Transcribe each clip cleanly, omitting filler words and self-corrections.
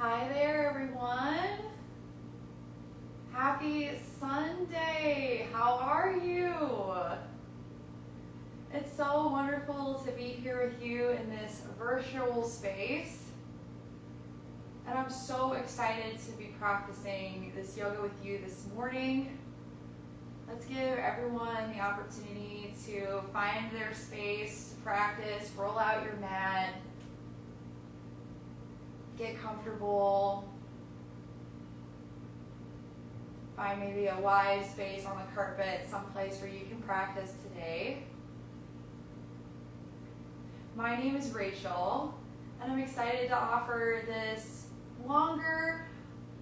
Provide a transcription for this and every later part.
Hi there, everyone. Happy Sunday. How are you? It's so wonderful to be here with you in this virtual space. And I'm so excited to be practicing this yoga with you this morning. Let's give everyone the opportunity to find their space to practice, roll out your mat, get comfortable, find maybe a wide space on the carpet, someplace where you can practice today. My name is Rachel, and I'm excited to offer this longer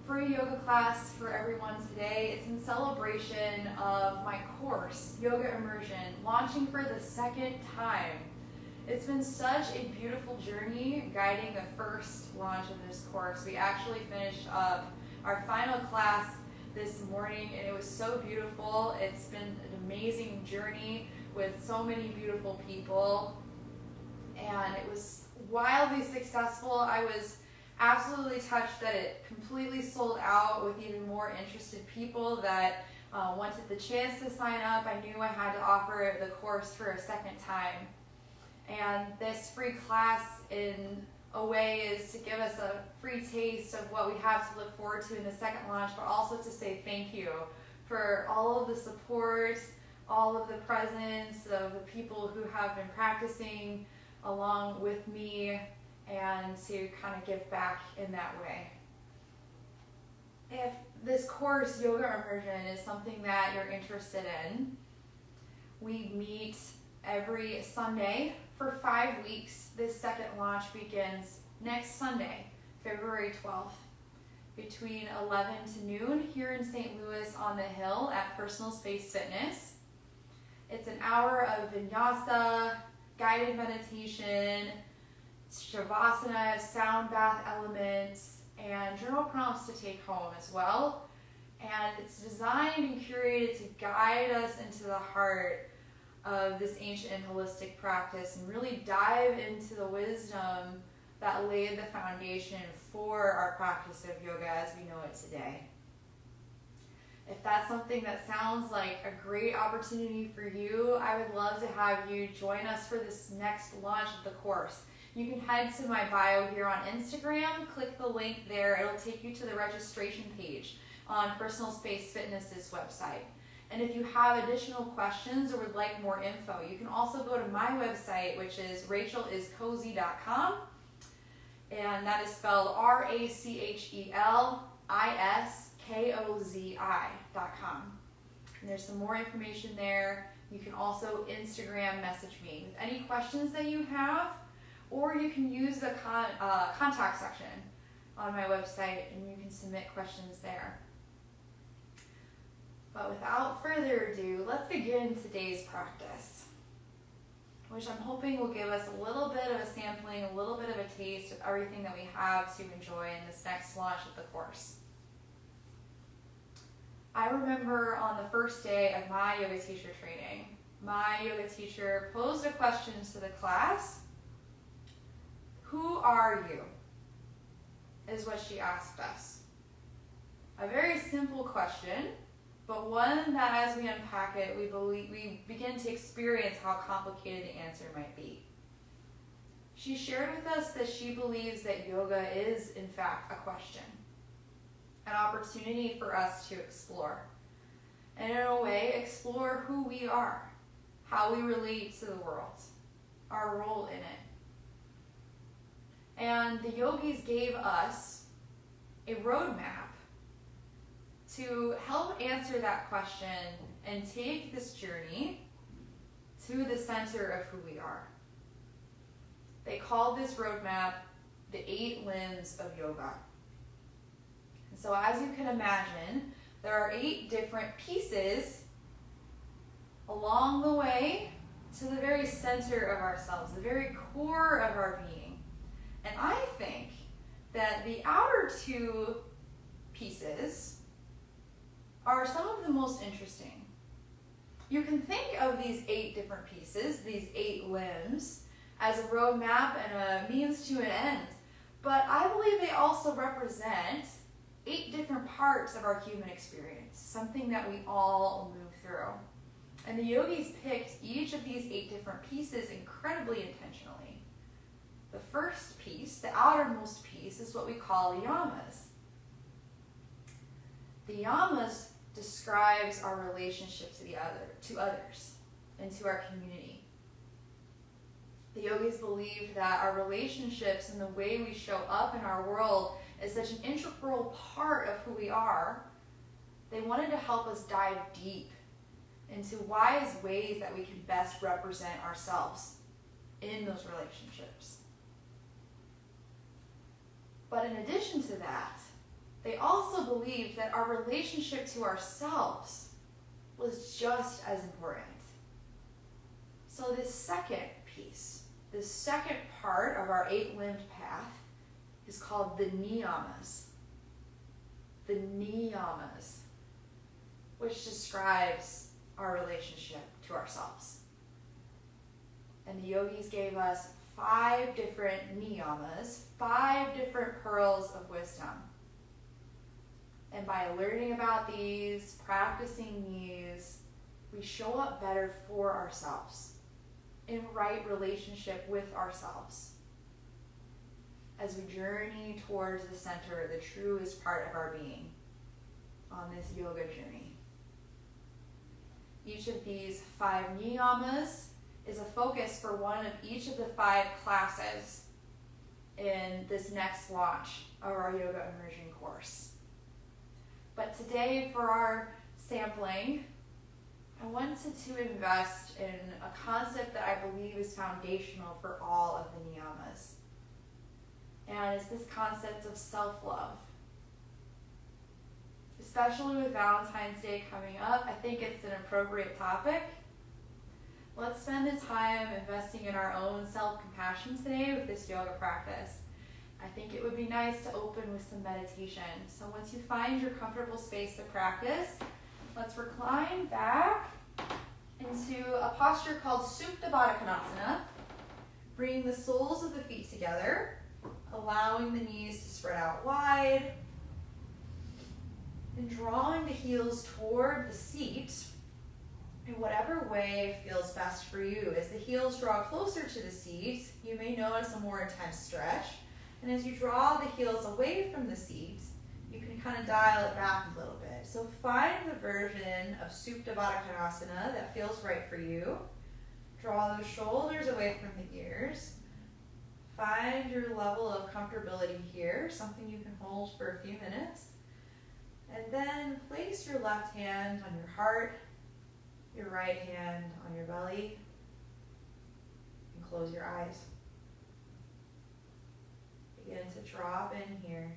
free yoga class for everyone today. It's in celebration of my course, Yoga Immersion, launching for the second time. It's been such a beautiful journey guiding the first launch of this course. We actually finished up our final class this morning, and it was so beautiful. It's been an amazing journey with so many beautiful people, and it was wildly successful. I was absolutely touched that it completely sold out with even more interested people that wanted the chance to sign up. I knew I had to offer the course for a second time. And this free class, in a way, is to give us a free taste of what we have to look forward to in the second launch, but also to say thank you for all of the support, all of the presence of the people who have been practicing along with me, and to kind of give back in that way. If this course, Yoga Immersion, is something that you're interested in, we meet every Sunday for 5 weeks. This second launch begins next Sunday, February 12th, between 11 to noon here in St. Louis on the Hill at Personal Space Fitness. It's an hour of vinyasa, guided meditation, shavasana, sound bath elements, and journal prompts to take home as well. And it's designed and curated to guide us into the heart of this ancient and holistic practice and really dive into the wisdom that laid the foundation for our practice of yoga as we know it today. If that's something that sounds like a great opportunity for you, I would love to have you join us for this next launch of the course. You can head to my bio here on Instagram, click the link there. It'll take you to the registration page on Personal Space Fitness's website. And if you have additional questions or would like more info, you can also go to my website, which is racheliscozy.com. And that is spelled RACHELISKOZI.com. And there's some more information there. You can also Instagram message me with any questions that you have, or you can use the contact section on my website and you can submit questions there. But without further ado, let's begin today's practice, which I'm hoping will give us a little bit of a sampling, a little bit of a taste of everything that we have to enjoy in this next launch of the course. I remember on the first day of my yoga teacher training, my yoga teacher posed a question to the class. Who are you? Is what she asked us. A very simple question, but one that as we unpack it, we begin to experience how complicated the answer might be. She shared with us that she believes that yoga is, in fact, a question, an opportunity for us to explore, and in a way, explore who we are, how we relate to the world, our role in it. And the yogis gave us a roadmap to help answer that question and take this journey to the center of who we are. They called this roadmap the 8 limbs of yoga. And so as you can imagine, there are 8 different pieces along the way to the very center of ourselves, the very core of our being. And I think that the outer 2 pieces are some of the most interesting. You can think of these 8 different pieces, these 8 limbs, as a roadmap and a means to an end. But I believe they also represent 8 different parts of our human experience, something that we all move through. And the yogis picked each of these 8 different pieces incredibly intentionally. The first piece, the outermost piece, is what we call the yamas. The yamas describes our relationship to others and to our community. The yogis believe that our relationships and the way we show up in our world is such an integral part of who we are. They wanted to help us dive deep into wise ways that we can best represent ourselves in those relationships. But in addition to that, they also believed that our relationship to ourselves was just as important. So this second piece, this second part of our 8-limbed path is called the niyamas. The niyamas, which describes our relationship to ourselves. And the yogis gave us 5 different niyamas, 5 different pearls of wisdom. And by learning about these, practicing these, we show up better for ourselves, in right relationship with ourselves, as we journey towards the center, the truest part of our being, on this yoga journey. Each of these 5 niyamas is a focus for one of each of the 5 classes in this next launch of our Yoga Immersion course. But today, for our sampling, I wanted to invest in a concept that I believe is foundational for all of the niyamas. And it's this concept of self-love. Especially with Valentine's Day coming up, I think it's an appropriate topic. Let's spend the time investing in our own self-compassion today with this yoga practice. I think it would be nice to open with some meditation. So once you find your comfortable space to practice, let's recline back into a posture called Supta Baddha Konasana, bringing the soles of the feet together, allowing the knees to spread out wide, and drawing the heels toward the seat in whatever way feels best for you. As the heels draw closer to the seat, you may notice a more intense stretch. And as you draw the heels away from the seat, you can kind of dial it back a little bit. So find the version of Supta Baddha Konasana that feels right for you. Draw those shoulders away from the ears. Find your level of comfortability here, something you can hold for a few minutes. And then place your left hand on your heart, your right hand on your belly, and close your eyes. Begin to drop in here.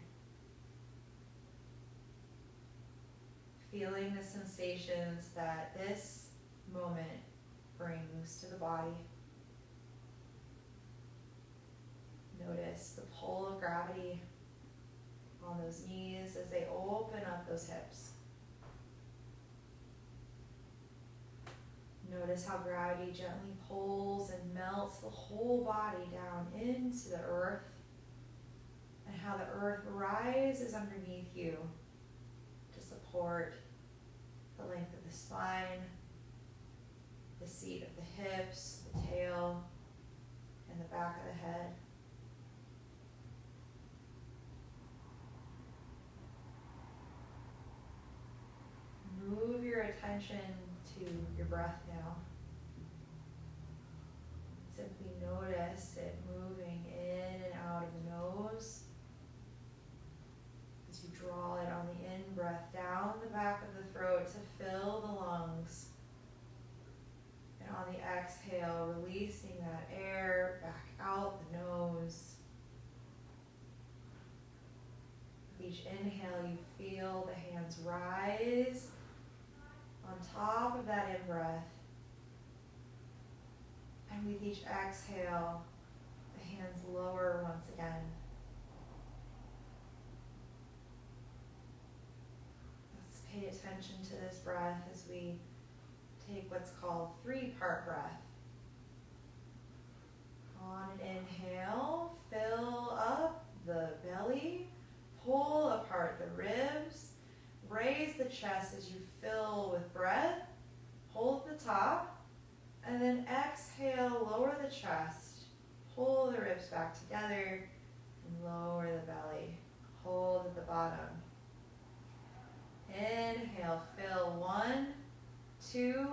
Feeling the sensations that this moment brings to the body. Notice the pull of gravity on those knees as they open up those hips. Notice how gravity gently pulls and melts the whole body down into the earth, and how the earth rises underneath you to support the length of the spine, the seat of the hips, the tail, and the back of the head. Move your attention to your breath now. Simply notice it moving in and out of the nose. As you draw it on the in-breath down the back of the throat to fill the lungs. And on the exhale, releasing that air back out the nose. With each inhale, you feel the hands rise on top of that in-breath. And with each exhale, the hands lower once again. Let's pay attention to this breath as we take what's called 3-part breath. On an inhale, fill up the belly, pull apart the ribs, raise the chest as you fill with breath, hold the top, and then exhale, lower the chest, pull the ribs back together, and lower the belly. Hold at the bottom. Inhale, fill 1, 2,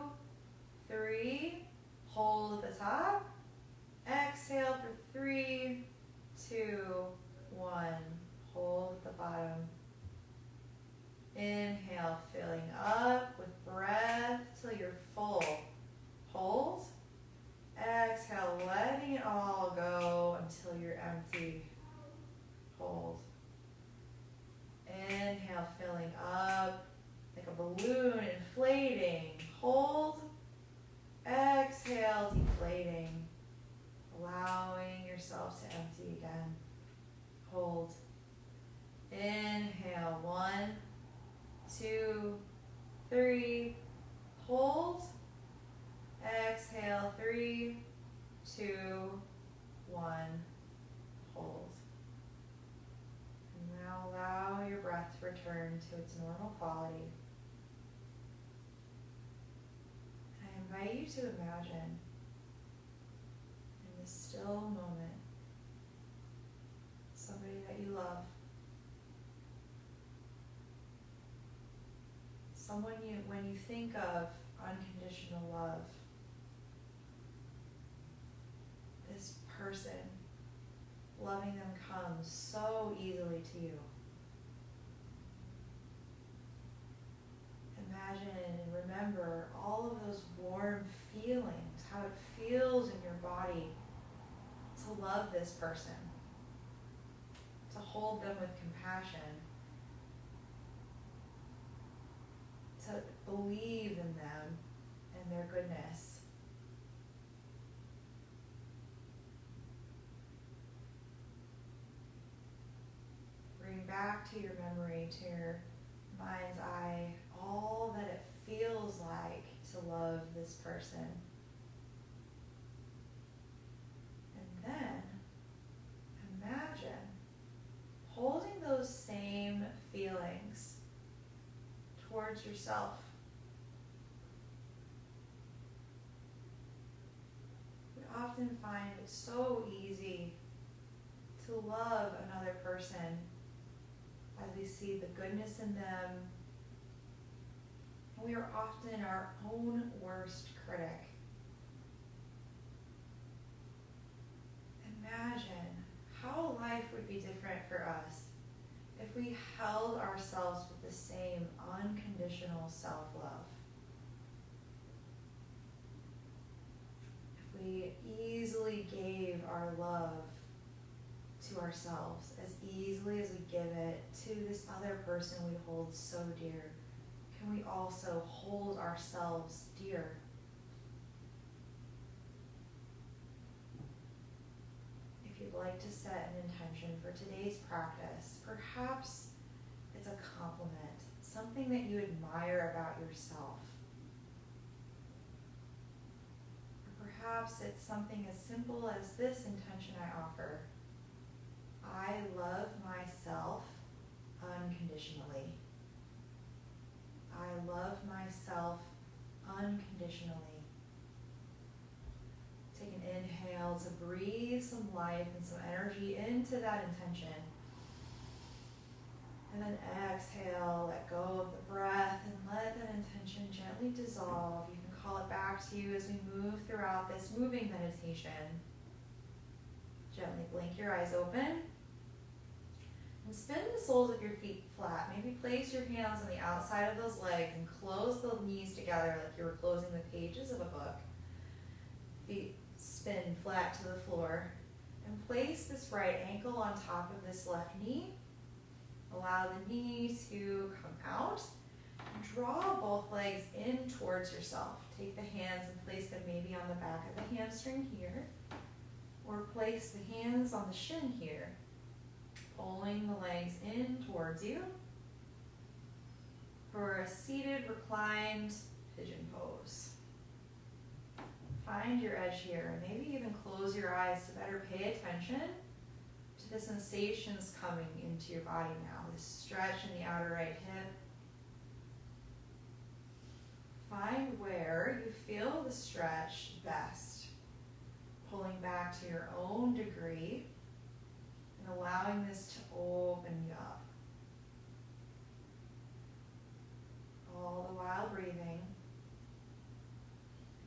3. Hold at the top. Exhale for 3, 2, 1. Hold at the bottom. Inhale, filling up with breath till you're full. Hold. Exhale, letting it all go until you're empty. Hold. Inhale, filling up like a balloon, inflating. Hold. Exhale, deflating. Allowing yourself to empty again. Hold. Inhale, 1, 2, 3. Hold. Exhale, 3, 2, 1. Hold. And now allow your breath to return to its normal quality. I invite you to imagine in this still moment somebody that you love. Someone when you think of unconditional love, this person, loving them comes so easily to you. Imagine and remember all of those warm feelings, how it feels in your body to love this person, to hold them with compassion, to believe in them and their goodness. Bring back to your memory, to your mind's eye, all that it feels like to love this person. And then imagine holding those same feelings towards yourself. We often find it so easy to love another person as we see the goodness in them. And we are often our own worst critic. Imagine how life would be different for us if we held ourselves with the same unconditional self-love. If we easily gave our love to ourselves as easily as we give it to this other person we hold so dear, can we also hold ourselves dear? If you'd like to set an intention for today's practice, perhaps it's a compliment, something that you admire about yourself. Or perhaps it's something as simple as this intention I offer. I love myself unconditionally. I love myself unconditionally. Take an inhale to breathe some life and some energy into that intention. And then exhale, let go of the breath and let that intention gently dissolve. You can call it back to you as we move throughout this moving meditation. Gently blink your eyes open. And spin the soles of your feet flat. Maybe place your hands on the outside of those legs and close the knees together like you were closing the pages of a book. Feet spin flat to the floor. And place this right ankle on top of this left knee. Allow the knee to come out. Draw both legs in towards yourself. Take the hands and place them maybe on the back of the hamstring here. Or place the hands on the shin here. Pulling the legs in towards you for a seated, reclined pigeon pose. Find your edge here, and maybe even close your eyes to better pay attention to the sensations coming into your body now. This stretch in the outer right hip. Find where you feel the stretch best. Pulling back to your own degree and allowing this to open you up. All the while breathing.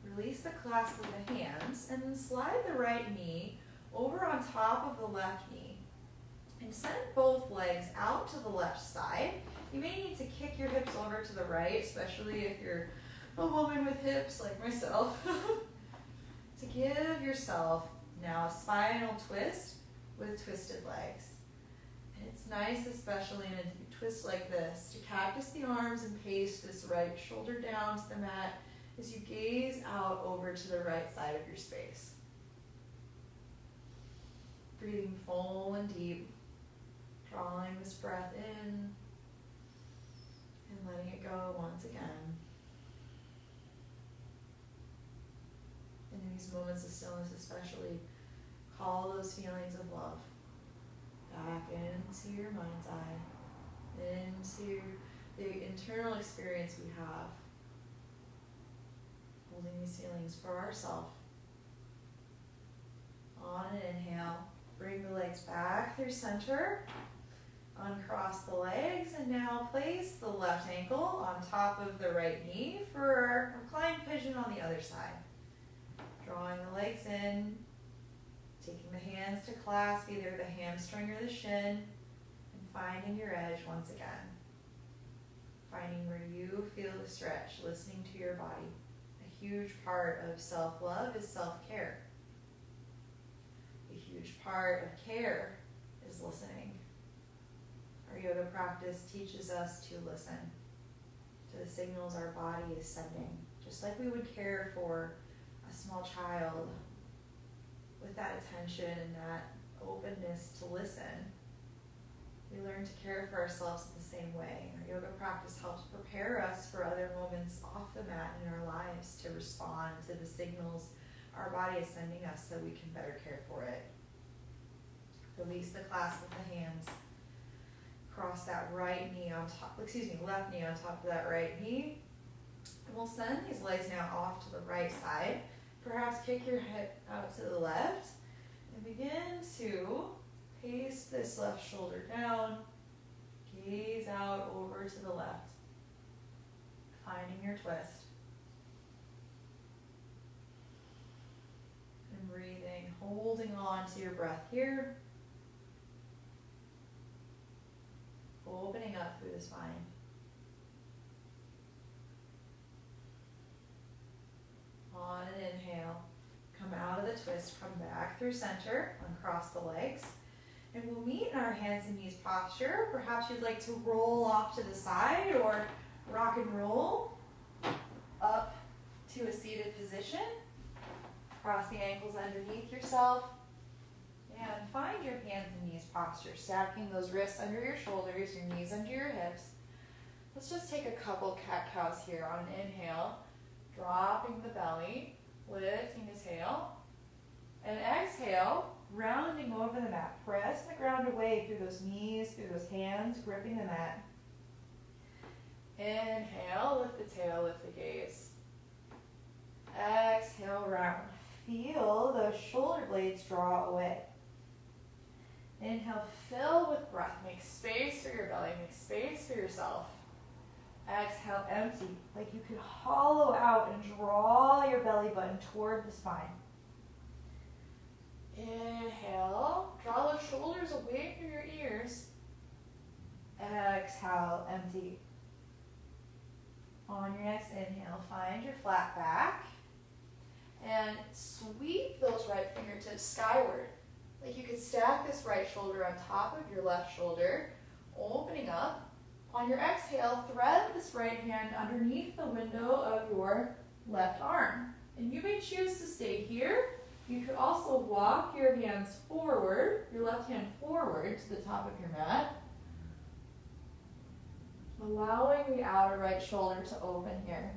Release the clasp of the hands and then slide the right knee over on top of the left knee. And send both legs out to the left side. You may need to kick your hips over to the right, especially if you're a woman with hips like myself. To give yourself now a spinal twist with twisted legs. And it's nice, especially in a deep twist like this, to cactus the arms and paste this right shoulder down to the mat as you gaze out over to the right side of your space. Breathing full and deep, drawing this breath in and letting it go once again. And in these moments of stillness especially, call those feelings of love back into your mind's eye, into the internal experience we have, holding these feelings for ourselves. On an inhale, bring the legs back through center, uncross the legs, and now place the left ankle on top of the right knee for our reclined pigeon on the other side. Drawing the legs in, taking the hands to clasp either the hamstring or the shin, and finding your edge once again. Finding where you feel the stretch, listening to your body. A huge part of self-love is self-care. A huge part of care is listening. Our yoga practice teaches us to listen to the signals our body is sending, just like we would care for a small child. With that attention and that openness to listen, we learn to care for ourselves in the same way. And our yoga practice helps prepare us for other moments off the mat in our lives to respond to the signals our body is sending us so we can better care for it. Release the clasp of the hands. Cross that left knee on top of that right knee. And we'll send these legs now off to the right side. Perhaps kick your hip out to the left and begin to paste this left shoulder down. Gaze out over to the left, finding your twist. And breathing, holding on to your breath here. Opening up through the spine. On an inhale, come out of the twist, come back through center, uncross the legs. And we'll meet in our hands and knees posture. Perhaps you'd like to roll off to the side or rock and roll up to a seated position. Cross the ankles underneath yourself. And find your hands and knees posture, stacking those wrists under your shoulders, your knees under your hips. Let's just take a couple cat-cows here on an inhale, dropping the belly, lifting the tail. And exhale, rounding over the mat. Press the ground away through those knees, through those hands, gripping the mat. Inhale, lift the tail, lift the gaze. Exhale, round. Feel those shoulder blades draw away. Inhale, fill with breath. Make space for your belly. Make space for yourself. Exhale, empty. Like you could hollow out and draw your belly button toward the spine. Inhale, draw the shoulders away from your ears. Exhale, empty. On your next inhale, find your flat back. And sweep those right fingertips skyward. Like you could stack this right shoulder on top of your left shoulder, opening up. On your exhale, thread this right hand underneath the window of your left arm. And you may choose to stay here. You could also walk your hands forward, your left hand forward to the top of your mat, allowing the outer right shoulder to open here.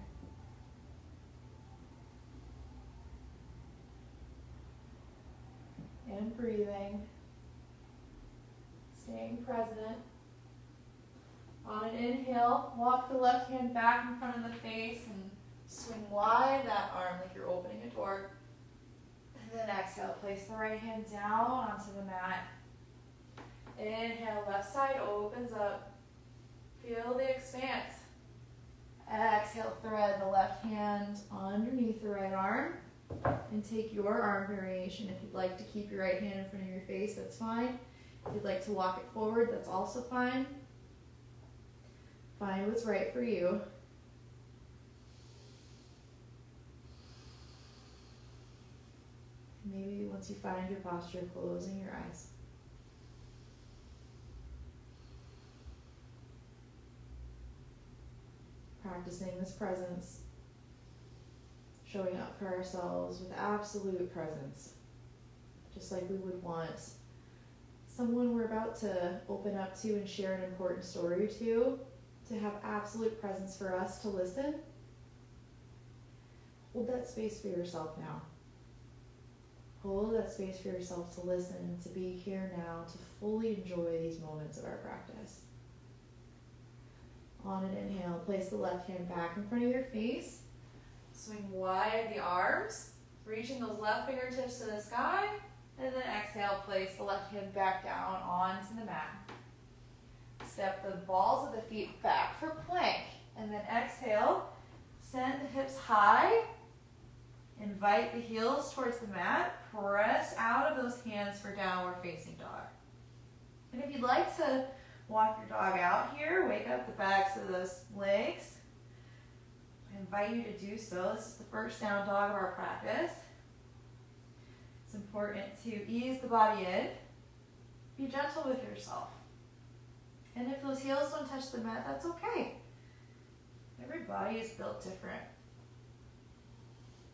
And breathing. Staying present. On an inhale, walk the left hand back in front of the face and swing wide that arm like you're opening a door. And then exhale, place the right hand down onto the mat. Inhale, left side opens up. Feel the expanse. Exhale, thread the left hand underneath the right arm and take your arm variation. If you'd like to keep your right hand in front of your face, that's fine. If you'd like to walk it forward, that's also fine. Find what's right for you. Maybe once you find your posture, closing your eyes. Practicing this presence, showing up for ourselves with absolute presence, just like we would want someone we're about to open up to and share an important story to have absolute presence for us to listen. Hold that space for yourself now. Hold that space for yourself to listen, to be here now, to fully enjoy these moments of our practice. On an inhale, place the left hand back in front of your face. Swing wide the arms, reaching those left fingertips to the sky. And then exhale, place the left hand back down onto the mat. Step the balls of the feet back for plank. And then exhale, send the hips high. Invite the heels towards the mat. Press out of those hands for downward facing dog. And if you'd like to walk your dog out here, wake up the backs of those legs. I invite you to do so. This is the first down dog of our practice. It's important to ease the body in. Be gentle with yourself. And if those heels don't touch the mat, that's okay. Every body is built different.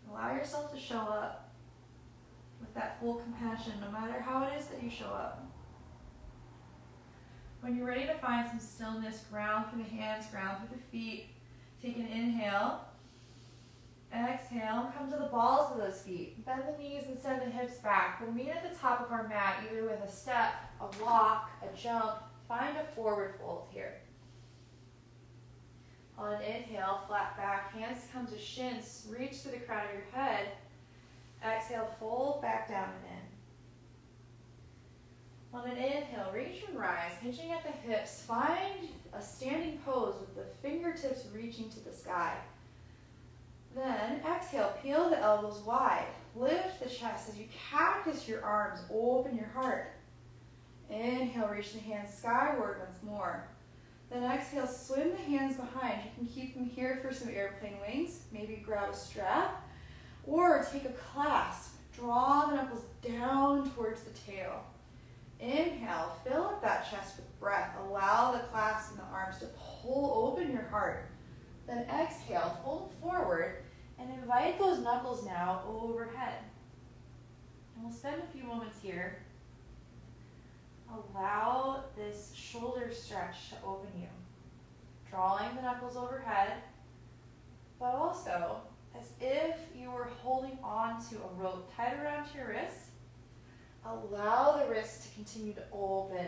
Allow yourself to show up with that full compassion, no matter how it is that you show up. When you're ready to find some stillness, ground through the hands, ground through the feet. Take an inhale. Exhale, come to the balls of those feet. Bend the knees and send the hips back. We'll meet at the top of our mat, either with a step, a walk, a jump. Find a forward fold here. On an inhale, flat back, hands come to shins, reach to the crown of your head. Exhale, fold back down and in. On an inhale, reach and rise, hinging at the hips. Find a standing pose with the fingertips reaching to the sky. Then exhale, peel the elbows wide. Lift the chest as you cactus your arms, open your heart. Inhale, reach the hands skyward once more. Then exhale, swim the hands behind. You can keep them here for some airplane wings. Maybe grab a strap or take a clasp. Draw the knuckles down towards the tail. Inhale, fill up that chest with breath. Allow the clasp in the arms to pull open your heart. Then exhale, fold forward and invite those knuckles now overhead. And we'll spend a few moments here. Allow this shoulder stretch to open you. Drawing the knuckles overhead, but also as if you were holding on to a rope tied around your wrist. Allow the wrist to continue to open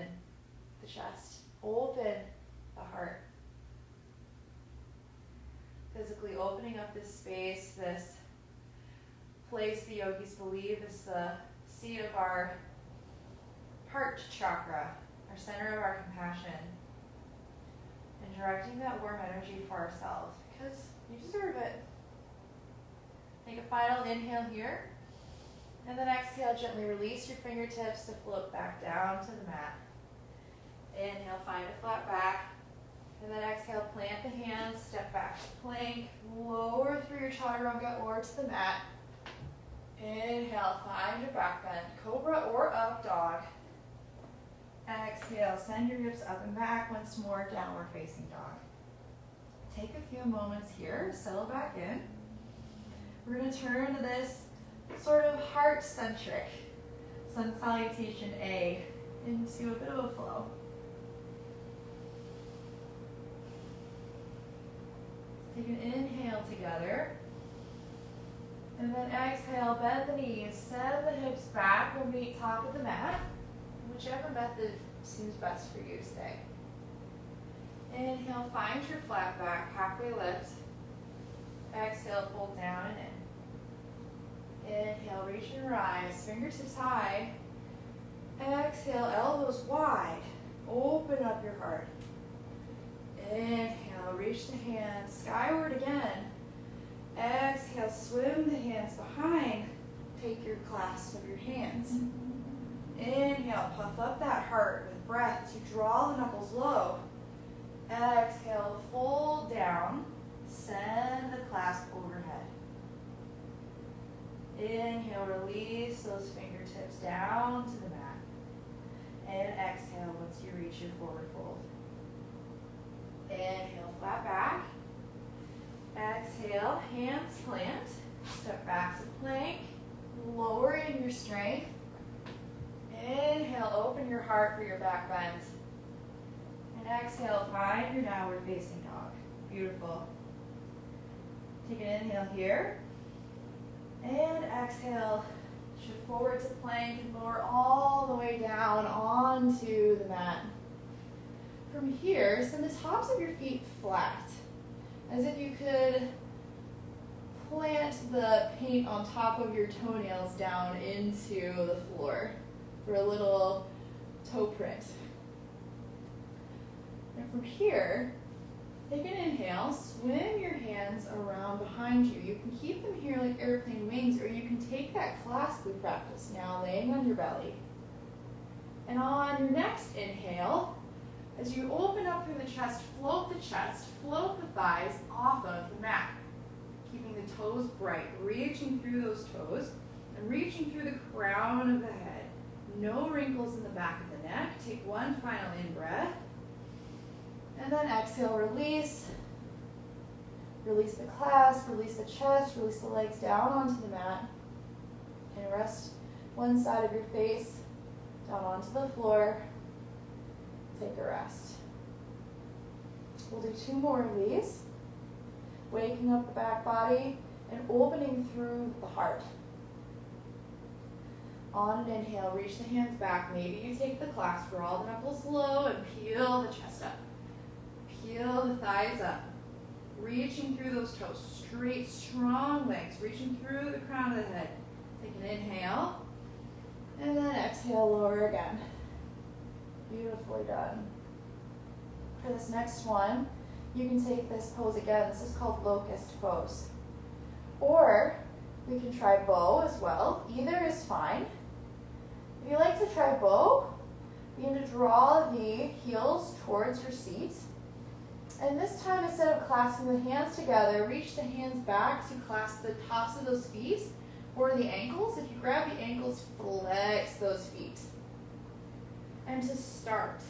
the chest, open the heart. Physically opening up this space, this place the yogis believe is the seat of our heart chakra, our center of our compassion, and directing that warm energy for ourselves because you deserve it. Take a final inhale here, and then exhale, gently release your fingertips to float back down to the mat. Inhale, find a flat back, and then exhale, plant the hands, step back to plank, lower through your chaturanga or to the mat. Inhale, find your back bend, cobra or up dog. Exhale, send your hips up and back once more, downward facing dog. Take a few moments here, settle back in. We're going to turn to this sort of heart-centric sun salutation A into a bit of a flow. Take an inhale together. And then exhale, bend the knees, send the hips back. We'll meet top of the mat. Whichever method Seems best for you today. Inhale, find your flat back, halfway lift. Exhale, fold down and in. Inhale, reach and rise, fingertips high. Exhale, elbows wide. Open up your heart. Inhale, reach the hands skyward again. Exhale, swim the hands behind. Take your clasp of your hands. Inhale, puff up that heart with breath as you draw the knuckles low. Exhale, fold down. Send the clasp overhead. Inhale, release those fingertips down to the mat. And exhale once you reach your forward fold. Inhale, flat back. Exhale, hands plant. Step back to plank. Lowering your strength. Inhale, open your heart for your back bend. And exhale, find your downward facing dog. Beautiful. Take an inhale here. And exhale, shift forward to plank and lower all the way down onto the mat. From here, send the tops of your feet flat, as if you could plant the paint on top of your toenails down into the floor for a little toe print. And from here, take an inhale, swim your hands around behind you. You can keep them here like airplane wings, or you can take that clasp we practiced now, laying on your belly. And on your next inhale, as you open up through the chest, float the thighs off of the mat, keeping the toes bright, reaching through those toes, and reaching through the crown of the head. No wrinkles in the back of the neck. Take one final in-breath. And then exhale, release. Release the clasp, release the chest, release the legs down onto the mat. And rest one side of your face down onto the floor. Take a rest. We'll do 2 more of these. Waking up the back body and opening through the heart. On an inhale, reach the hands back. Maybe you take the clasp, draw the knuckles low, and peel the chest up. Peel the thighs up. Reaching through those toes. Straight, strong legs. Reaching through the crown of the head. Take an inhale. And then exhale, lower again. Beautifully done. For this next one, you can take this pose again. This is called locust pose. Or we can try bow as well. Either is fine. If you like to try bow, begin to draw the heels towards your seat. And this time, instead of clasping the hands together, reach the hands back to clasp the tops of those feet or the ankles. If you grab the ankles, flex those feet. And to start,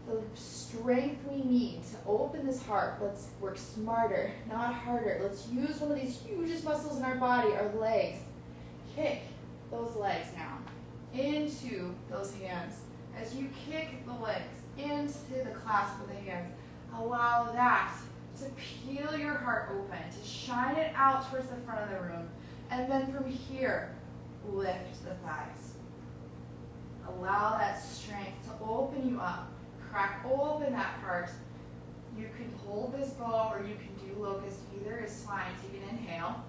the strength we need to open this heart, let's work smarter, not harder. Let's use one of these hugest muscles in our body, our legs. Kick those legs now into those hands. As you kick the legs into the clasp of the hands, allow that to peel your heart open, to shine it out towards the front of the room. And then from here, lift the thighs. Allow that strength to open you up. Crack open that heart. You can hold this bow or you can do locust. Either is fine. Take an inhale.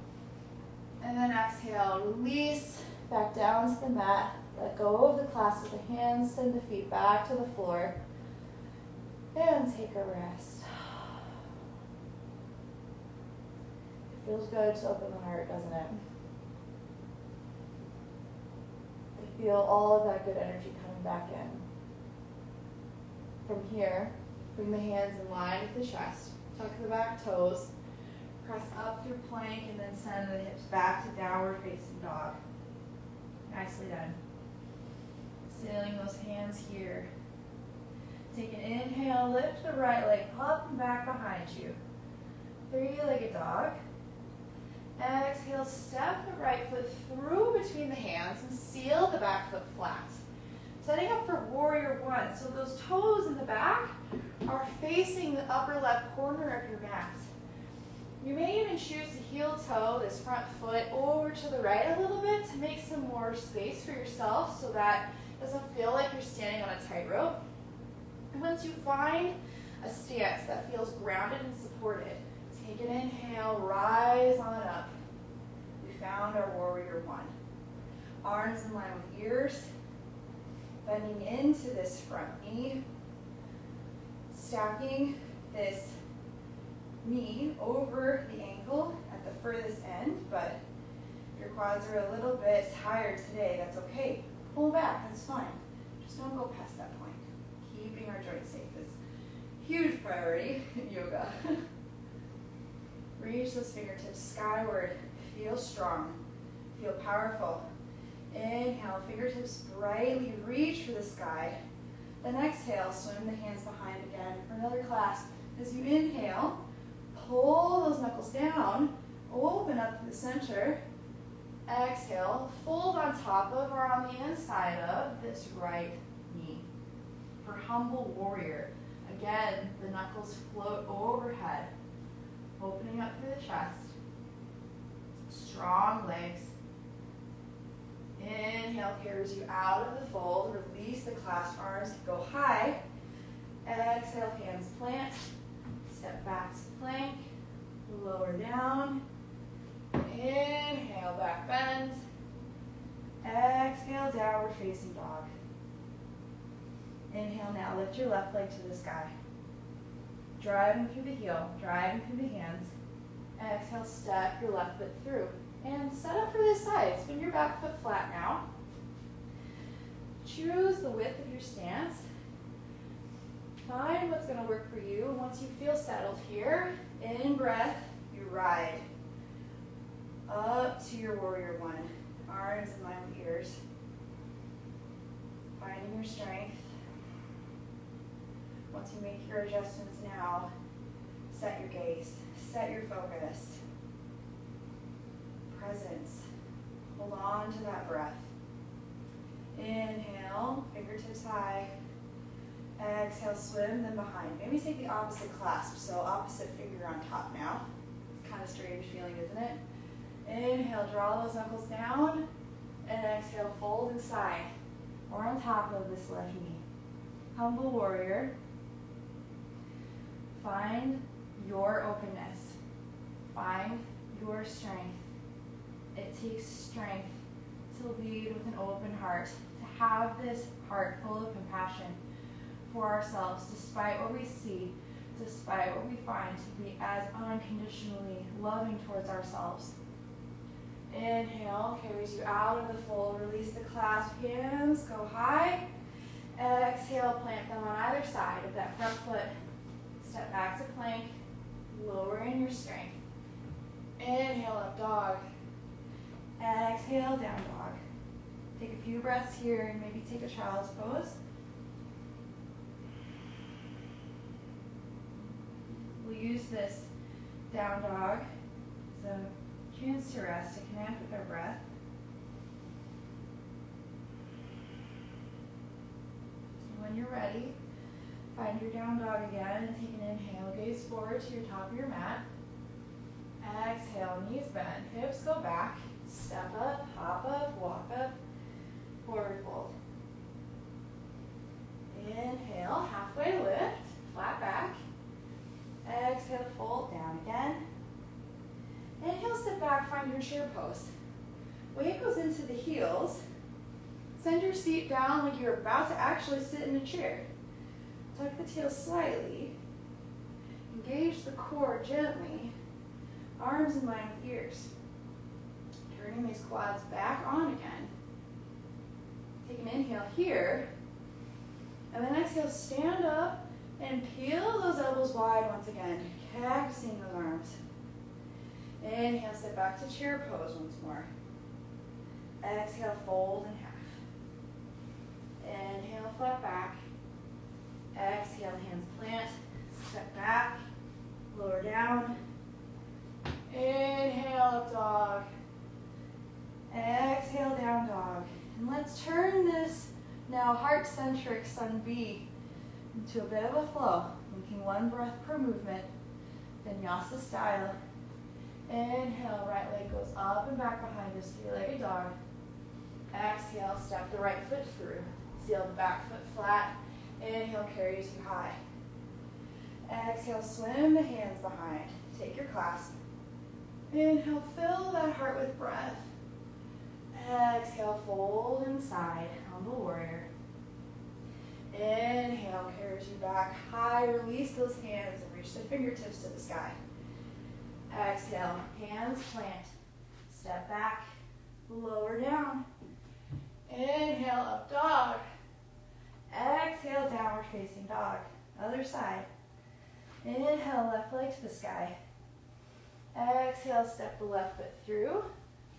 And then exhale. Release back down to the mat. Let go of the clasp of the hands. Send the feet back to the floor. And take a rest. It feels good to open the heart, doesn't it? I feel all of that good energy coming back in. From here, bring the hands in line with the chest. Tuck the back toes. Press up through plank and then send the hips back to downward facing dog. Nicely done. Sailing those hands here. Take an inhale, lift the right leg up and back behind you. 3-legged dog. Exhale, step the right foot through between the hands and seal the back foot flat. Setting up for warrior one. So those toes in the back are facing the upper left corner of your mat. You may even choose to heel toe this front foot over to the right a little bit to make some more space for yourself so that Doesn't feel like you're standing on a tightrope. And once you find a stance that feels grounded and supported, take an inhale, rise on up. We found our warrior one. Arms in line with ears, bending into this front knee, stacking this knee over the ankle at the furthest end, but if your quads are a little bit tired today, that's okay. Pull back, that's fine. Just don't go past that point. Keeping our joints safe is a huge priority in yoga. Reach those fingertips skyward. Feel strong. Feel powerful. Inhale, fingertips brightly reach for the sky. Then exhale, swim the hands behind again for another clasp. As you inhale, pull those knuckles down, open up to the center. Exhale, fold on top of or on the inside of this right knee. For humble warrior, again, the knuckles float overhead, opening up through the chest. Strong legs. Inhale carries you out of the fold. Release the clasped arms. Go high. Exhale, hands plant. Step back to plank. Lower down. Inhale, back bend. Exhale, downward facing dog. Inhale now, lift your left leg to the sky. Driving through the heel, driving through the hands. Exhale, step your left foot through. And set up for this side. Spin your back foot flat now. Choose the width of your stance. Find what's going to work for you. Once you feel settled here, in breath, you ride up to your warrior one. Arms in line with ears. Finding your strength. Once you make your adjustments now, set your gaze, set your focus. Presence. Hold on to that breath. Inhale, fingertips high. Exhale, swim them behind. Maybe take the opposite clasp, so opposite finger on top now. It's kind of strange feeling, isn't it? Inhale, draw those knuckles down. And exhale, fold inside or on top of this left knee. Humble warrior. Find your openness. Find your strength. It takes strength to lead with an open heart, to have this heart full of compassion for ourselves, despite what we see, despite what we find to be as unconditionally loving towards ourselves. Inhale, carries you out of the fold. Release the clasp hands, go high. Exhale, plant them on either side of that front foot. Step back to plank, lowering your strength. Inhale, up dog. Exhale, down dog. Take a few breaths here and maybe take a child's pose. We'll use this down dog as a chance to rest, to connect with our breath. When you're ready, find your down dog again and take an inhale. Gaze forward to your top of your mat. Exhale, knees bend, hips go back. Step up, hop up, walk up, forward fold. Inhale, halfway lift, flat back. Exhale, fold down again. Inhale, sit back, find your chair pose. Weight goes into the heels. Send your seat down like you're about to actually sit in a chair. Tuck the tail slightly. Engage the core gently. Arms in line with ears. Turning these quads back on again. Take an inhale here. And then exhale, stand up and peel those elbows wide once again. Cactusing those arms. Inhale, sit back to chair pose once more. Exhale, fold in half. Inhale, flat back. Exhale, hands plant. Step back. Lower down. Inhale, up dog. Exhale, down dog. And let's turn this now heart-centric sun B into a bit of a flow. Making one breath per movement. Vinyasa style. Inhale, right leg goes up and back behind us, three-legged dog. Exhale, step the right foot through. Seal the back foot flat. Inhale carries you high. Exhale, swim the hands behind. Take your clasp. Inhale, fill that heart with breath. Exhale, fold inside, humble warrior. Inhale, carries you back high. Release those hands and reach the fingertips to the sky. Exhale, hands plant. Step back, lower down. Inhale, up dog. Exhale, downward facing dog. Other side. Inhale, left leg to the sky. Exhale, step the left foot through.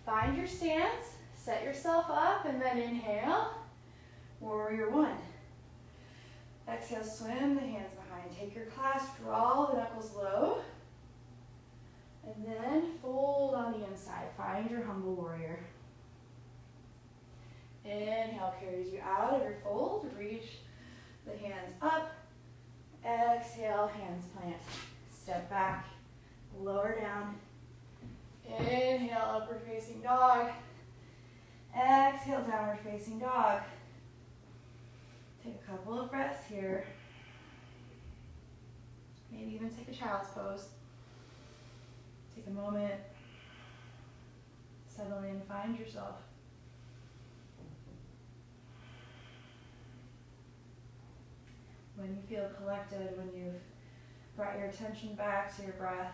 Find your stance, set yourself up, and then inhale, warrior one. Exhale, swim the hands behind. Take your clasp, draw the knuckles low. And then fold on the inside. Find your humble warrior. Inhale carries you out of your fold. Reach the hands up. Exhale, hands plant. Step back, lower down. Inhale, upward facing dog. Exhale, downward facing dog. Take a couple of breaths here. Maybe even take a child's pose. Take a moment. Settle in, find yourself. When you feel collected, when you've brought your attention back to your breath,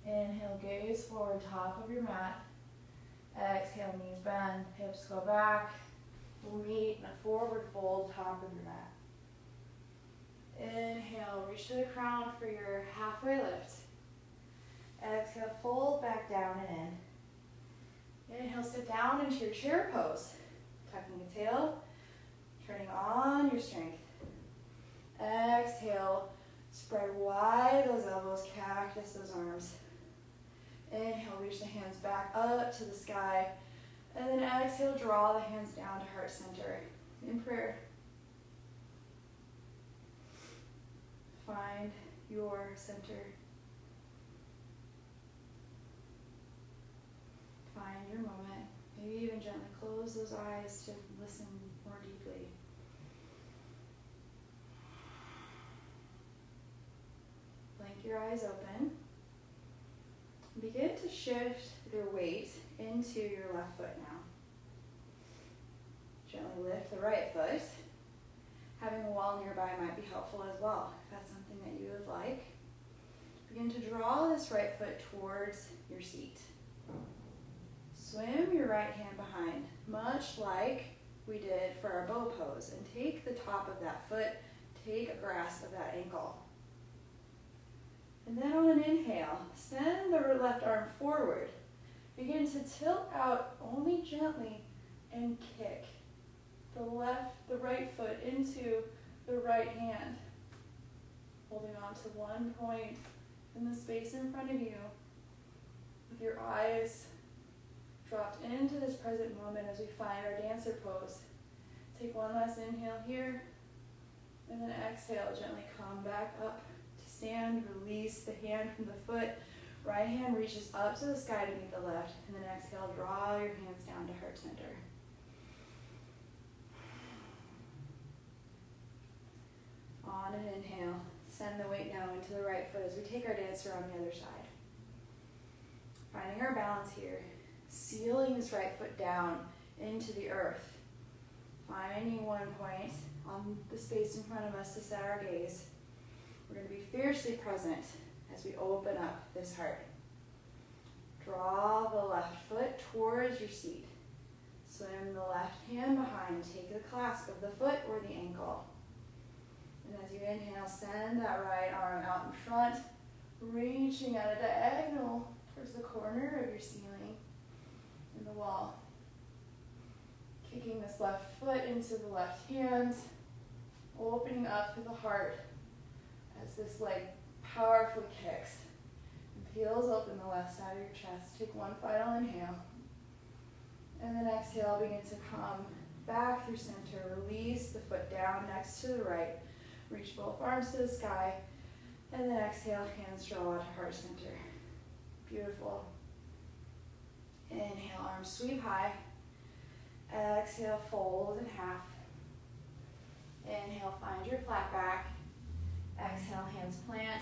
inhale, gaze forward, top of your mat. Exhale, knees bend, hips go back. We'll meet in a forward fold, top of your mat. Inhale, reach to the crown for your halfway lift. Exhale, fold back down and in. Inhale, sit down into your chair pose. Tucking the tail, turning on your strength. Exhale, spread wide those elbows, cactus those arms. Inhale, reach the hands back up to the sky. And then exhale, draw the hands down to heart center. In prayer. Find your center. Find your moment. Maybe even gently close those eyes to listen more deeply. Blink your eyes open. Begin to shift your weight into your left foot now. Gently lift the right foot. Having a wall nearby might be helpful as well, if that's something that you would like. Begin to draw this right foot towards your seat. Swim your right hand behind, much like we did for our bow pose, and take the top of that foot, take a grasp of that ankle. And then on an inhale, send the left arm forward. Begin to tilt out only gently and kick the right foot into the right hand. Holding on to one point in the space in front of you with your eyes dropped into this present moment as we find our dancer pose. Take one last inhale here, and then exhale, gently come back up to stand, release the hand from the foot. Right hand reaches up to the sky to meet the left, and then exhale, draw your hands down to heart center. On an inhale, send the weight now into the right foot as we take our dancer on the other side. Finding our balance here, sealing this right foot down into the earth. Finding one point on the space in front of us to set our gaze. We're going to be fiercely present as we open up this heart. Draw the left foot towards your seat. Swim the left hand behind. Take the clasp of the foot or the ankle. And as you inhale, send that right arm out in front, reaching at a diagonal towards the corner of your ceiling and the wall. Kicking this left foot into the left hand, opening up to the heart as this leg powerfully kicks and peels open the left side of your chest. Take one final inhale. And then exhale, begin to come back through center. Release the foot down next to the right. Reach both arms to the sky. And then exhale, hands draw to heart center. Beautiful. Inhale, arms sweep high. Exhale, fold in half. Inhale, find your flat back. Exhale, hands plant.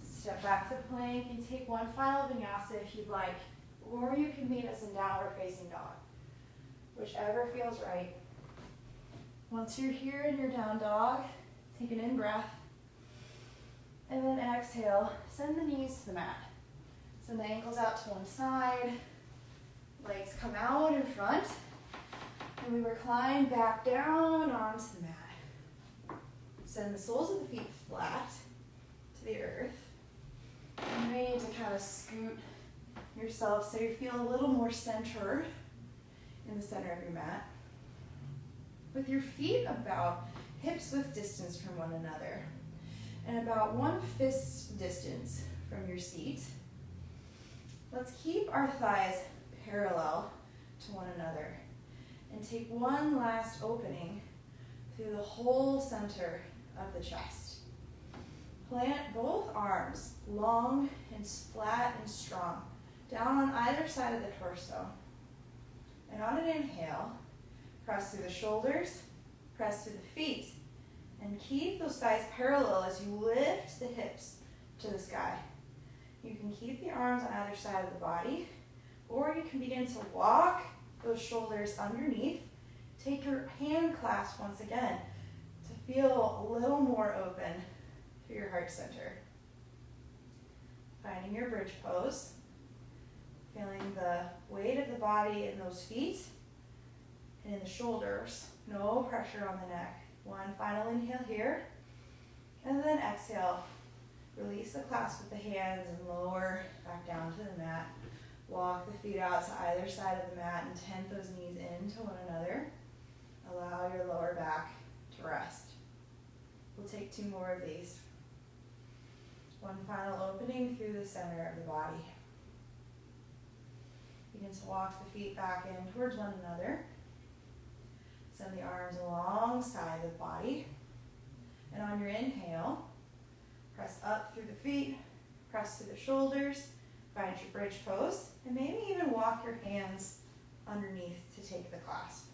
Step back to plank and take one final vinyasa if you'd like. Or you can meet us in downward facing dog. Whichever feels right. Once you're here in your down dog, take an in breath. And then exhale, send the knees to the mat. Send the ankles out to one side. Legs come out in front. And we recline back down onto the mat. Send the soles of the feet flat to the earth. You may need to kind of scoot yourself so you feel a little more centered in the center of your mat. With your feet about hips width distance from one another and about one fist distance from your seat, let's keep our thighs parallel to one another and take one last opening through the whole center of the chest. Plant both arms long and flat and strong down on either side of the torso. And on an inhale, press through the shoulders, press through the feet, and keep those thighs parallel as you lift the hips to the sky. You can keep the arms on either side of the body, or you can begin to walk those shoulders underneath. Take your hand clasp once again to feel a little more open through your heart center. Finding your bridge pose. Feeling the weight of the body in those feet and in the shoulders. No pressure on the neck. One final inhale here. And then exhale. Release the clasp with the hands and lower back down to the mat. Walk the feet out to either side of the mat and tent those knees into one another. Allow your lower back to rest. We'll take 2 more of these. One final opening through the center of the body. Begin to walk the feet back in towards one another. Send the arms alongside the body. And on your inhale, press up through the feet, press through the shoulders, find your bridge pose, and maybe even walk your hands underneath to take the clasp.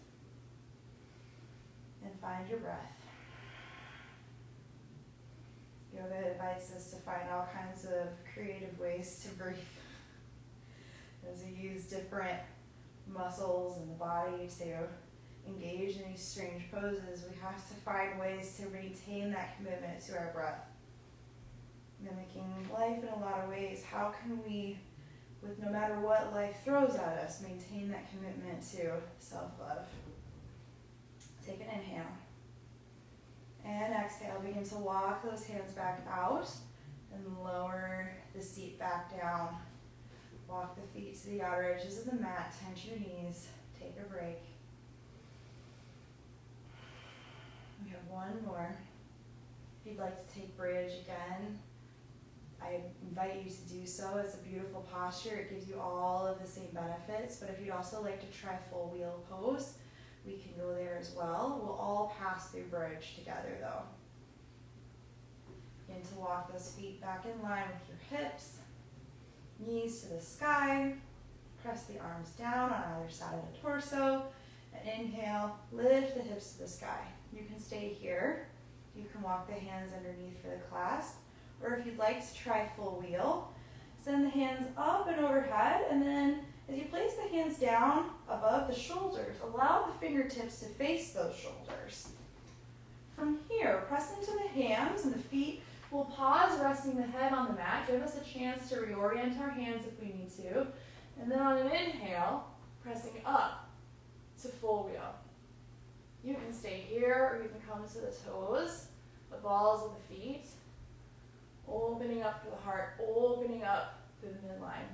And find your breath. Yoga invites us to find all kinds of creative ways to breathe. As we use different muscles in the body to engage in these strange poses, we have to find ways to maintain that commitment to our breath. Mimicking life in a lot of ways, how can we, with no matter what life throws at us, maintain that commitment to self-love? Take an inhale. And exhale, begin to walk those hands back out and lower the seat back down. Walk the feet to the outer edges of the mat, tent your knees, take a break. We have one more. If you'd like to take bridge again, I invite you to do so. It's a beautiful posture. It gives you all of the same benefits, but if you'd also like to try full wheel pose, we can go there as well. We'll all pass through bridge together though. Begin to walk those feet back in line with your hips. Knees to the sky, press the arms down on either side of the torso, and inhale, lift the hips to the sky. You can stay here. You can walk the hands underneath for the clasp, or if you'd like to try full wheel, send the hands up and overhead, and then as you place the hands down above the shoulders, allow the fingertips to face those shoulders. From here, press into the hands and the feet. We'll pause, resting the head on the mat. Give us a chance to reorient our hands if we need to. And then on an inhale, pressing up to full wheel. You can stay here or you can come to the toes, the balls of the feet. Opening up to the heart, opening up through the midline,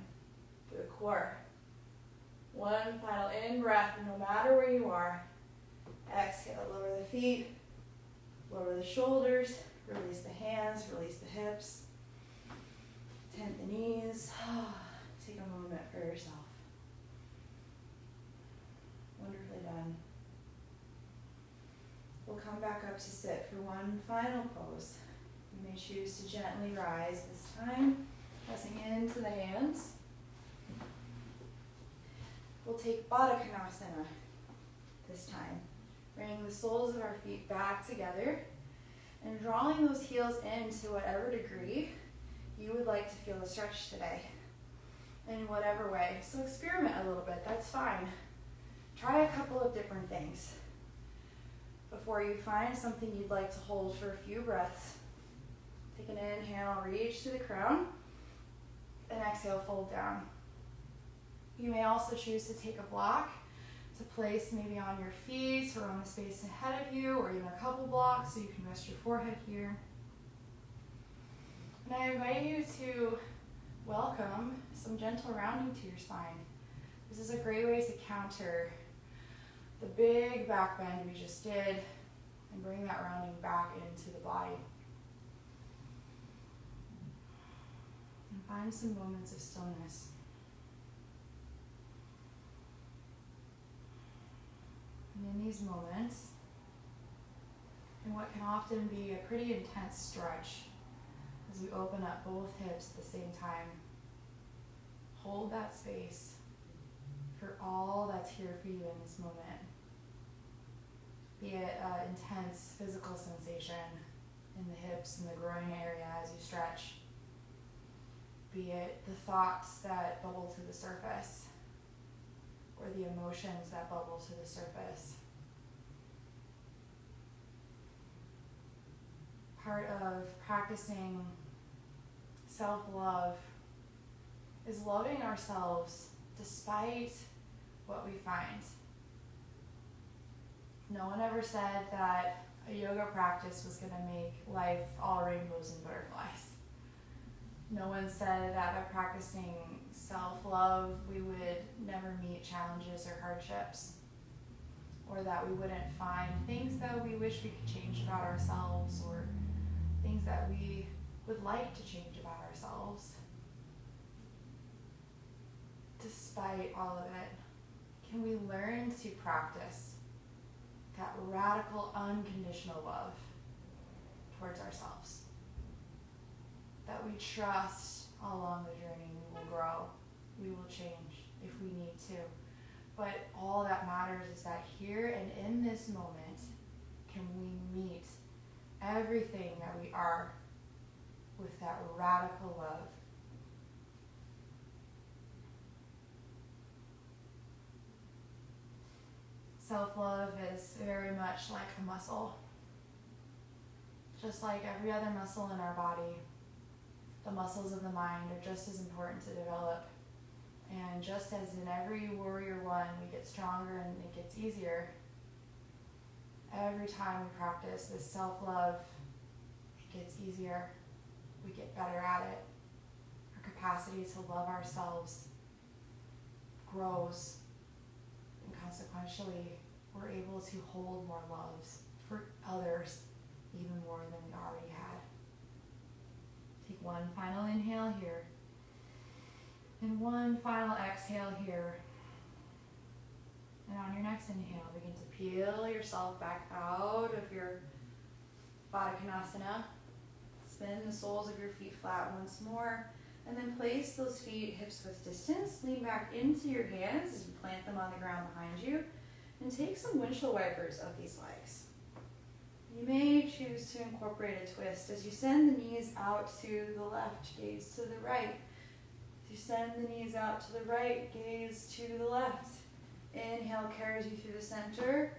through the core. One final in-breath, and no matter where you are, exhale, lower the feet, lower the shoulders, release the hands, release the hips, tent the knees. Take a moment for yourself. Wonderfully done. We'll come back up to sit for one final pose. You may choose to gently rise this time, pressing into the hands. We'll take Baddha Konasana this time. Bringing the soles of our feet back together and drawing those heels in to whatever degree you would like to feel the stretch today, in whatever way. So experiment a little bit, that's fine. Try a couple of different things before you find something you'd like to hold for a few breaths. Take an inhale, reach to the crown, and exhale, fold down. You may also choose to take a block to place maybe on your feet or on the space ahead of you, or even a couple blocks so you can rest your forehead here. And I invite you to welcome some gentle rounding to your spine. This is a great way to counter the big back bend we just did and bring that rounding back into the body. And find some moments of stillness. And in these moments, in what can often be a pretty intense stretch, as we open up both hips at the same time, hold that space for all that's here for you in this moment. Be it intense physical sensation in the hips and the groin area as you stretch. Be it the thoughts that bubble to the surface, or the emotions that bubble to the surface. Part of practicing self-love is loving ourselves despite what we find. No one ever said that a yoga practice was going to make life all rainbows and butterflies. No one said that by practicing self-love we would never meet challenges or hardships, or that we wouldn't find things that we wish we could change about ourselves, or things that we would like to change about ourselves. Despite all of it, can we learn to practice that radical, unconditional love towards ourselves? That we trust along the journey we will grow, we will change if we need to. But all that matters is that here and in this moment, can we meet everything that we are with that radical love. Self-love is very much like a muscle. Just like every other muscle in our body, the muscles of the mind are just as important to develop. And just as in every warrior one, we get stronger and it gets easier, every time we practice this self-love, it gets easier. We get better at it. Our capacity to love ourselves grows, and consequentially, we're able to hold more loves for others, even more than we already had. Take one final inhale here, and one final exhale here. And on your next inhale, begin to peel yourself back out of your Baddha Konasana. Spin the soles of your feet flat once more, and then place those feet hips width distance. Lean back into your hands as you plant them on the ground behind you, and take some windshield wipers of these legs. You may choose to incorporate a twist as you send the knees out to the left, gaze to the right. As you send the knees out to the right, gaze to the left. Inhale carries you through the center.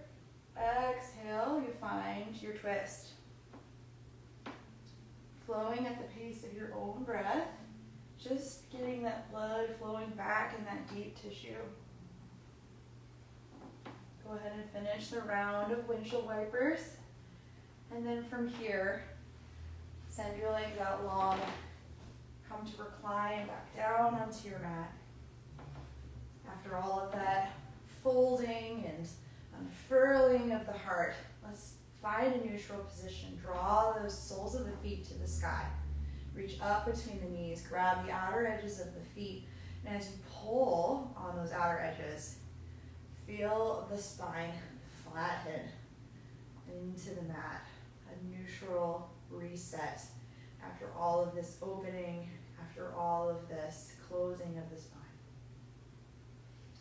Exhale, you find your twist. Flowing at the pace of your own breath, just getting that blood flowing back in that deep tissue. Go ahead and finish the round of windshield wipers. And then from here, send your legs out long. Come to recline back down onto your mat. After all of that folding and unfurling of the heart, let's find a neutral position. Draw those soles of the feet to the sky. Reach up between the knees. Grab the outer edges of the feet. And as you pull on those outer edges, feel the spine flatten into the mat. A neutral reset after all of this opening, after all of this closing of the spine.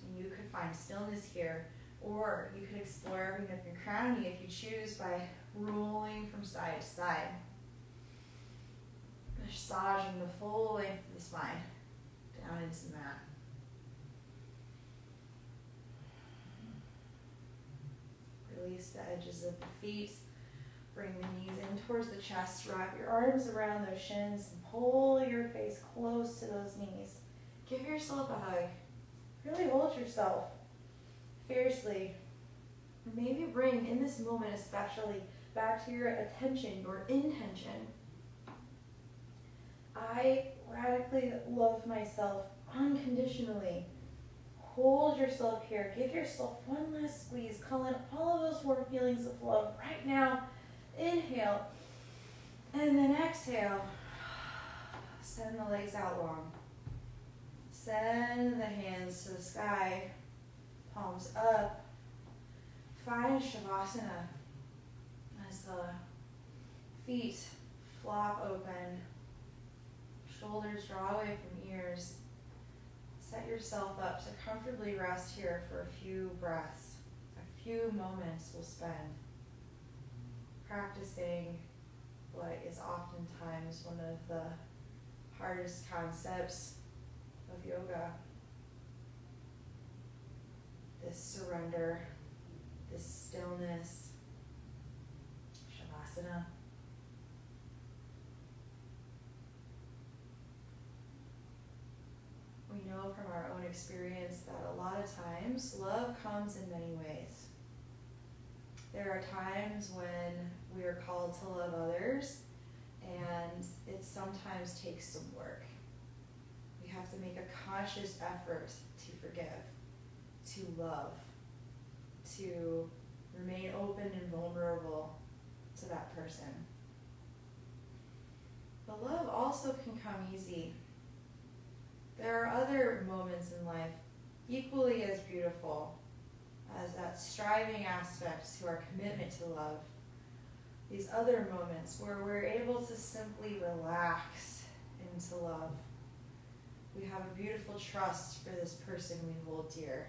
And you could find stillness here Or you could explore every nook and cranny if you choose by rolling from side to side. Massaging the full length of the spine down into the mat. Release the edges of the feet. Bring the knees in towards the chest. Wrap your arms around those shins and pull your face close to those knees. Give yourself a hug. Really hold yourself fiercely. Or maybe bring, in this moment especially, back to your attention, your intention. I radically love myself unconditionally. Hold yourself here. Give yourself one last squeeze. Call in all of those 4 feelings of love right now. Inhale. And then exhale. Send the legs out long. Send the hands to the sky. Palms up. Find Shavasana as the feet flop open. Shoulders draw away from ears. Set yourself up to comfortably rest here for a few breaths. A few moments we'll spend practicing what is oftentimes one of the hardest concepts of yoga. This surrender, this stillness, Shavasana. We know from our own experience that a lot of times love comes in many ways. There are times when we are called to love others, and it sometimes takes some work. We have to make a conscious effort to forgive, to love, to remain open and vulnerable to that person. But love also can come easy. There are other moments in life equally as beautiful as that striving aspect to our commitment to love. These other moments where we're able to simply relax into love. We have a beautiful trust for this person we hold dear,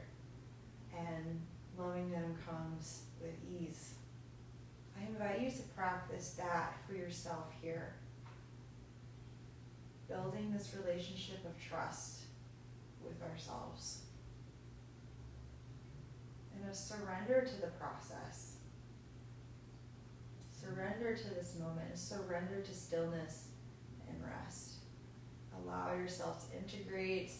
and loving them comes with ease. I invite you to practice that for yourself here. Building this relationship of trust with ourselves. And a surrender to the process. Surrender to this moment. Surrender to stillness and rest. Allow yourself to integrate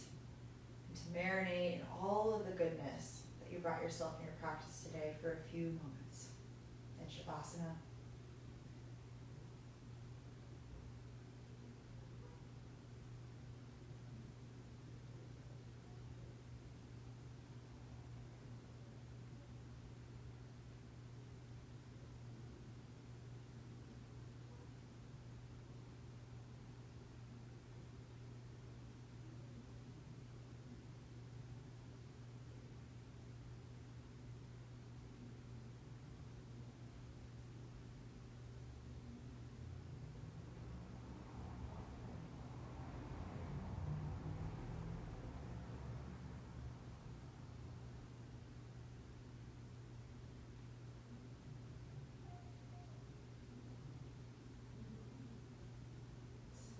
and to marinate in all of the goodness that you brought yourself in your practice today for a few moments. In Shavasana.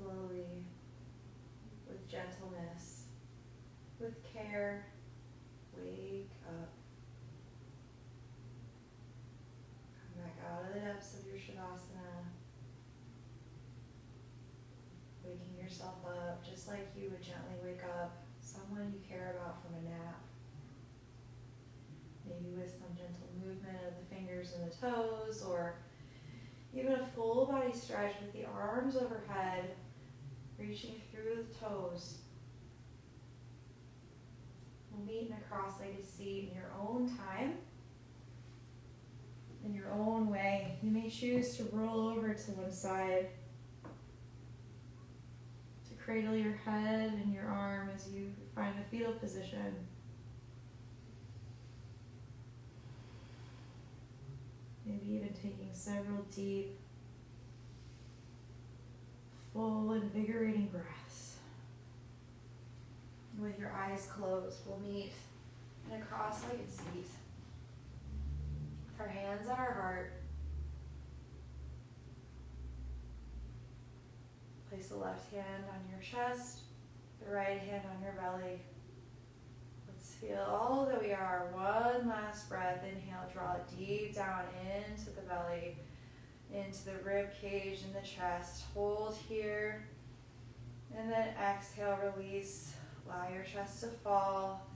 Slowly, with gentleness, with care, wake up. Come back out of the depths of your Shavasana. Waking yourself up just like you would gently wake up someone you care about from a nap. Maybe with some gentle movement of the fingers and the toes, or even a full body stretch with the arms overhead, reaching through the toes. We'll meet in a cross-legged seat in your own time, in your own way. You may choose to roll over to one side, to cradle your head and your arm as you find the fetal position. Maybe even taking several deep, full, invigorating breaths. With your eyes closed, we'll meet in a cross-legged seat. Our hands at our heart. Place the left hand on your chest, the right hand on your belly. Let's feel all that we are. One last breath. Inhale, draw it deep down into the belly, into the rib cage and the chest. Hold here. And then exhale, release. Allow your chest to fall,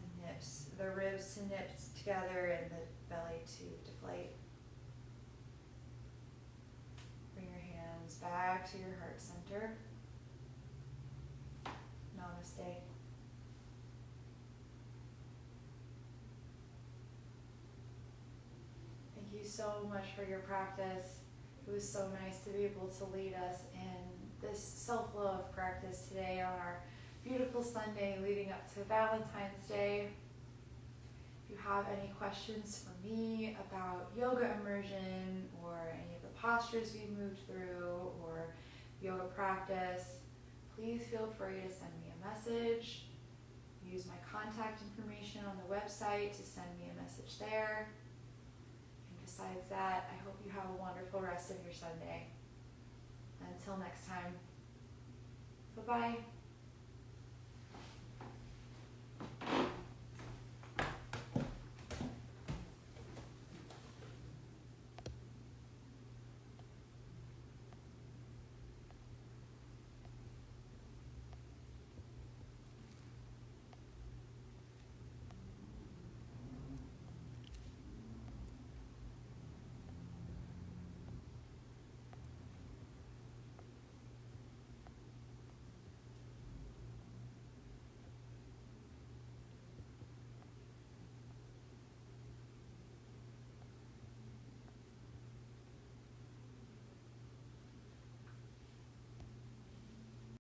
the ribs to nip together, and the belly to deflate. Bring your hands back to your heart center. Namaste. Thank you so much for your practice. It was so nice to be able to lead us in this self-love practice today on our beautiful Sunday leading up to Valentine's Day. If you have any questions for me about yoga immersion or any of the postures we moved through or yoga practice, please feel free to send me a message. Use my contact information on the website to send me a message there. And besides that, I hope you have a wonderful rest of your Sunday. Until next time, bye-bye.